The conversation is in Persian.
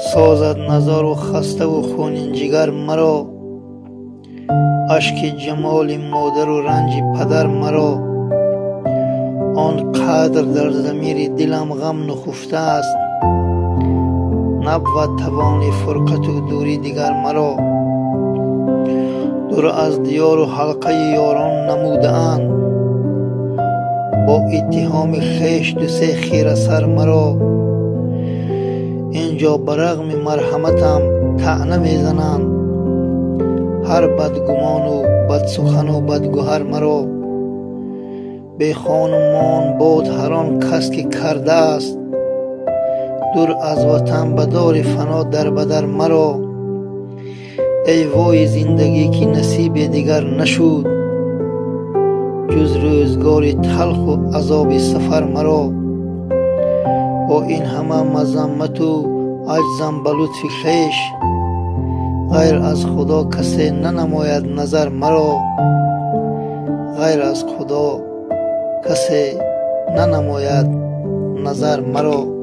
سازد نظر و خسته و خونین جگر مرا، اشک جمال مادر و رنج پدر مرا. آن قدر در ضمیر دلم غم نهفته است، نبود توان فرقت و دوری دیگر مرا. دور از دیار و حلقه یاران نموده اند، با اتهام خویش دو سه خیره سر مرا. اینجا برغم مرحمتم طعنه میزنند، هر بدگمان و بد سخن و بدگوهر مرا. بی خانمان باد هر آن کس که کرده است، دور از وطن به دار فنا در بدر مرا. ای وای زندگی که نصیب دیگر نشد، جز روزگار تلخ و عذاب سفر مرا. با این همه مذمت و عجزم به لطف خویش، غیر از خدا کسی ننماید نظر مرا. غیر از خدا کسی ننماید نظر مرا.